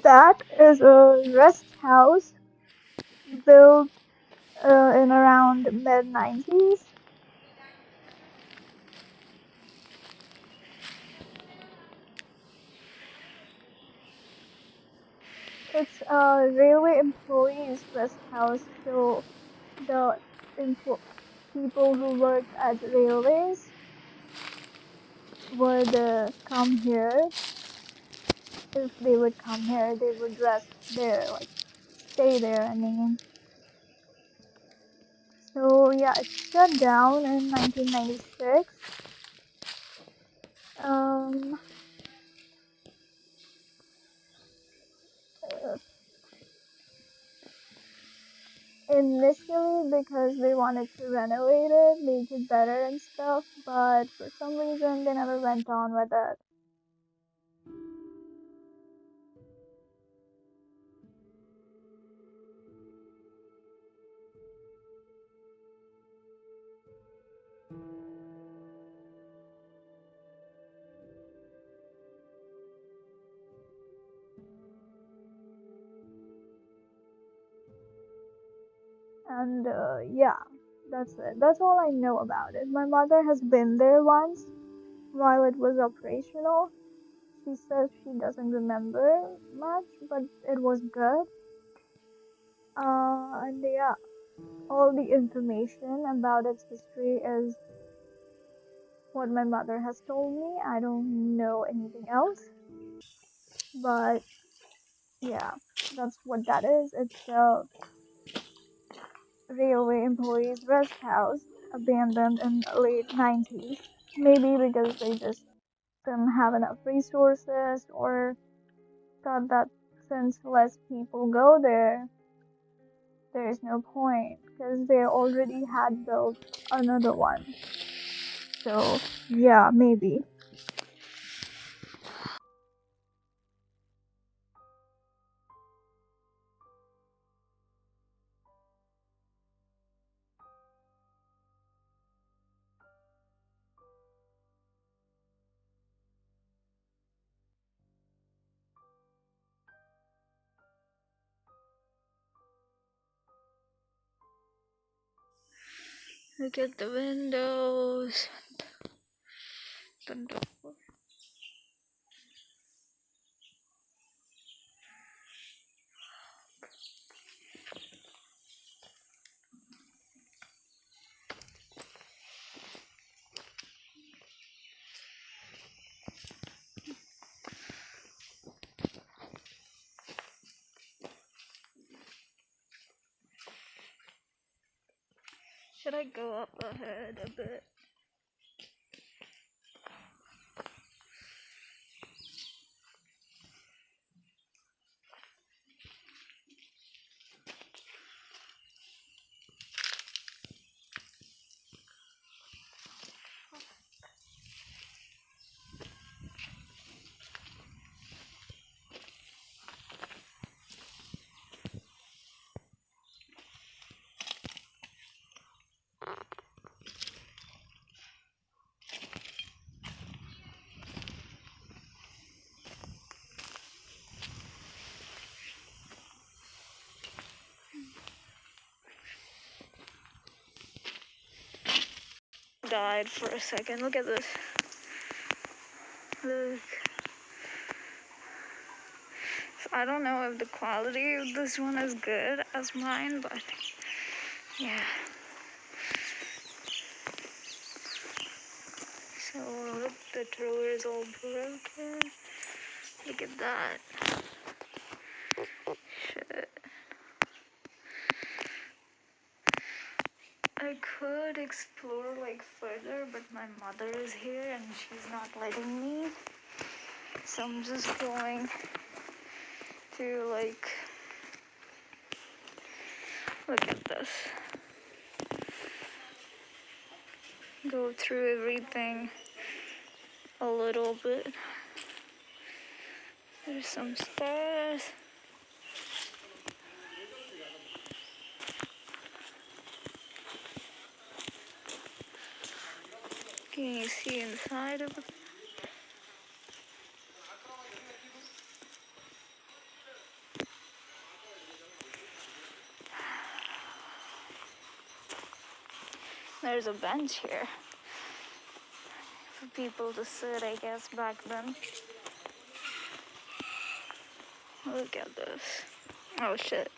That is a rest house built in around mid 90s. It's a railway employees rest house, so the empl- people who work at railways would come here. If they would come here, they would rest there, like stay there. I mean, so yeah, it shut down in 1996. Um, uh, Initially because they wanted to renovate it, make it better and stuff, but for some reason they never went on with it. And yeah, that's it. That's all I know about it. My mother has been there once while it was operational. She says she doesn't remember much, but it was good. And yeah, all the information about its history is what my mother has told me. I don't know anything else, but yeah, that's what that is. It's a railway employees rest house abandoned in late 90s. Maybe because they just didn't have enough resources or thought that since less people go there, there is no point because they already had built another one. So, yeah, maybe. Look at the windows. The door. Should I go up ahead a bit? Died for a second. Look at this. Look. I don't know if the quality of this one is good as mine, but yeah. So look, the drawer is all broken. Look at that. Shit. I could explore like further, but my mother is here and she's not letting me. So I'm just going to like look at this. Go through everything a little bit. There's some stairs. Can you see inside of it? There's a bench here for people to sit, I guess, back then. Look at this. Oh shit.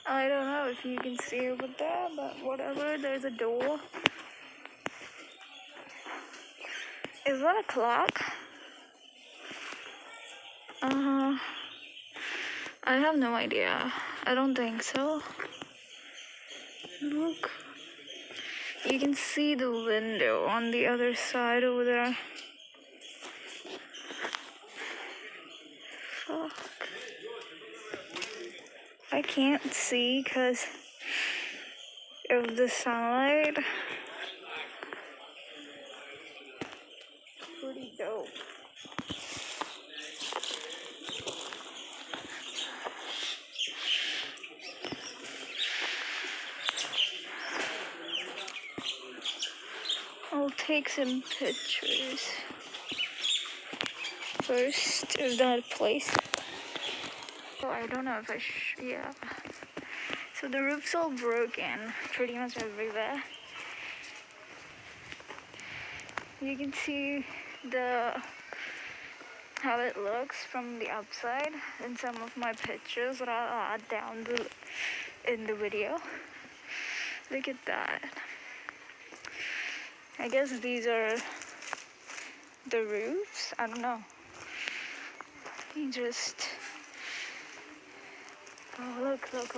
I don't know if you can see over there, but whatever, there's a door. Is that a clock? I have no idea. I don't think so. Look. You can see the window on the other side over there. Fuck. I can't see because of the sunlight. Pretty dope. I'll take some pictures first of that place. Oh, I don't know if yeah. So the roof's all broken, pretty much everywhere. You can see how it looks from the outside in some of my pictures that I'll add down in the video. Look at that. I guess these are the roofs. I don't know. Oh, look. Look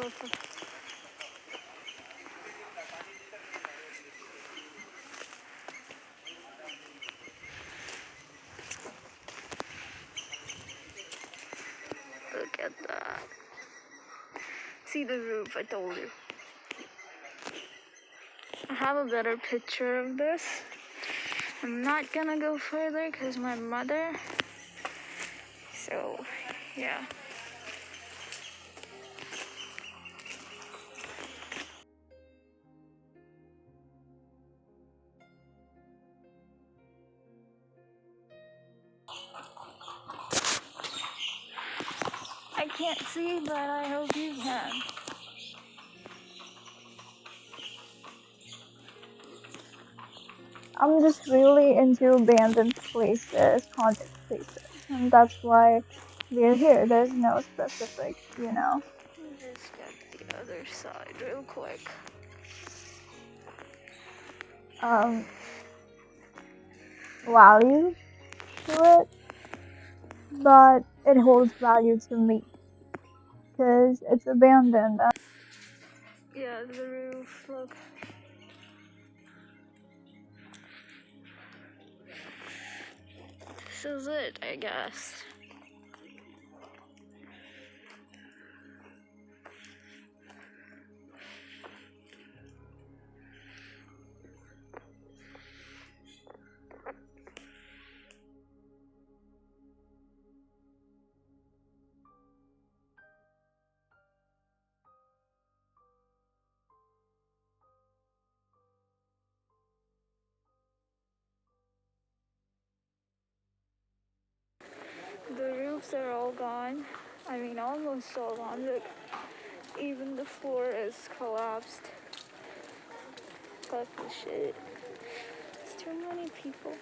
at that. See the roof, I told you. I have a better picture of this. I'm not gonna go further because my mother. So, yeah. I can't see, but I hope you can. I'm just really into abandoned places, haunted places, and that's why we're here. There's no specific, Just get the other side real quick. um, value to it, but it holds value to me because it's abandoned. Yeah, the roof, look. This is it, I guess. The roofs are all gone. I mean, almost all gone. Look, even the floor is collapsed. Fuck the shit. It's too many people.